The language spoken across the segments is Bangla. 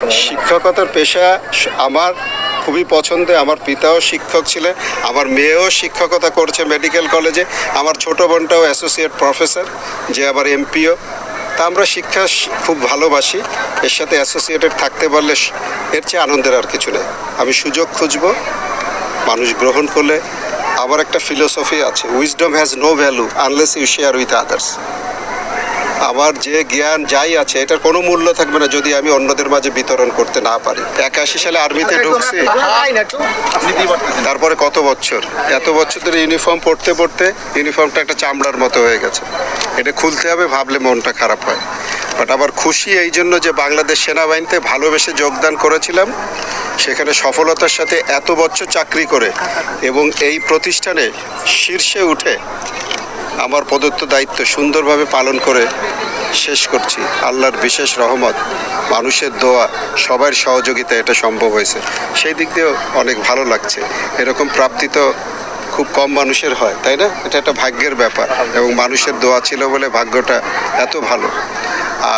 শিক্ষকতার পেশা আমার খুবই পছন্দের। আমার পিতাও শিক্ষক ছিলেন, আমার মেয়েও শিক্ষকতা করছে মেডিকেল কলেজে, আমার ছোটো বোনটাও অ্যাসোসিয়েট প্রফেসর, যে আবার এমপিও। তা আমরা শিক্ষা খুব ভালোবাসি। এর সাথে অ্যাসোসিয়েটেড থাকতে পারলে এর চেয়ে আনন্দের আর কিছু নেই। আমি সুযোগ খুঁজব, মানুষ গ্রহণ করলে। আবার একটা ফিলোসফি আছে, wisdom has no value unless you share with others. আমার যে জ্ঞান যাই আছে এটার কোনো মূল্য থাকবে না যদি আমি অন্যদের মাঝে বিতরণ করতে না পারি। 81 সালে আর্মিতে ঢুকছি, তারপরে কত বছর, এত বছর ধরে ইউনিফর্ম পরতে পরতে ইউনিফর্মটা একটা চামড়ার মতো হয়ে গেছে। এটা খুলতে হবে ভাবলে মনটা খারাপ হয়। বাট আবার খুশি এই জন্য যে বাংলাদেশ সেনাবাহিনীতে ভালোবেসে যোগদান করেছিলাম, সেখানে সফলতার সাথে এত বছর চাকরি করে এবং এই প্রতিষ্ঠানে শীর্ষে উঠে আমার প্রদত্ত দায়িত্ব সুন্দরভাবে পালন করে শেষ করছি। আল্লাহর বিশেষ রহমত, মানুষের দোয়া, সবার সহযোগিতা এটা সম্ভব হয়েছে। সেই দিক দিয়েও অনেক ভালো লাগছে। এরকম প্রাপ্তি তো খুব কম মানুষের হয়, তাই না? এটা একটা ভাগ্যের ব্যাপার এবং মানুষের দোয়া ছিল বলে ভাগ্যটা এত ভালো।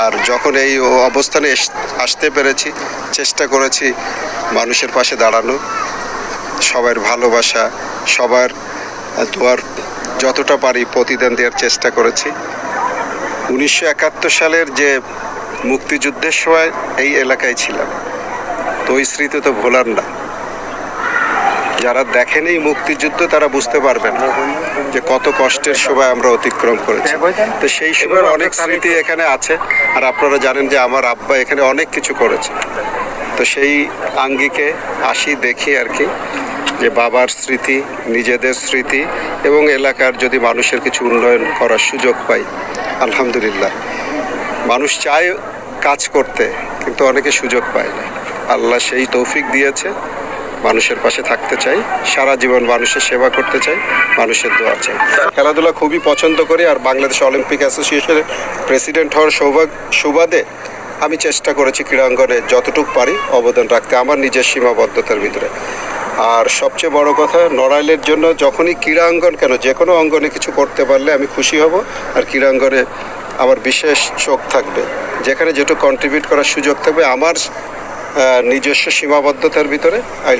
আর যখন এই অবস্থানে আসতে পেরেছি, চেষ্টা করেছি মানুষের পাশে দাঁড়ানো, সবার ভালোবাসা, সবার দোয়ার যতটা পারি প্রতিদান দেওয়ার চেষ্টা করেছি। 1971 সালের যে মুক্তিযুদ্ধের সময় এই এলাকায় ছিলাম, তো ওই স্মৃতি তো ভোলার না। যারা দেখেনি মুক্তিযুদ্ধ তারা বুঝতে পারবেন যে কত কষ্টের সময় আমরা অতিক্রম করেছি। তো সেই সময়ের অনেক স্মৃতি এখানে আছে। আর আপনারা জানেন যে আমার আব্বা এখানে অনেক কিছু করেছে। তো সেই আঙ্গিকে আসি, দেখি আর কি, যে বাবার স্মৃতি, নিজেদের স্মৃতি এবং এলাকার যদি মানুষের কিছু উন্নয়ন করার সুযোগ পাই, আলহামদুলিল্লাহ। মানুষ চায় কাজ করতে, কিন্তু অনেকে সুযোগ পায় না। আল্লাহ সেই তৌফিক দিয়েছে। মানুষের পাশে থাকতে চাই, সারা জীবন মানুষের সেবা করতে চাই, মানুষের দোয়া চাই। খেলাধুলা খুবই পছন্দ করি। আর বাংলাদেশ অলিম্পিক অ্যাসোসিয়েশনের প্রেসিডেন্ট হওয়ার সুবাদে আমি চেষ্টা করেছি ক্রীড়াঙ্গনে যতটুকু পারি অবদান রাখতে আমার নিজের সীমাবদ্ধতার ভিতরে। আর সবচেয়ে বড় কথা, নড়াইলের জন্য যখনই ক্রীড়াঙ্গন কেন যে কোনো অঙ্গনে কিছু করতে পারলে আমি খুশি হব। আর ক্রীড়াঙ্গনে আমার বিশেষ চোখ থাকবে, যেখানে যেটুকু কন্ট্রিবিউট করার সুযোগ থাকবে আমার নিজস্ব সীমাবদ্ধতার ভিতরে আই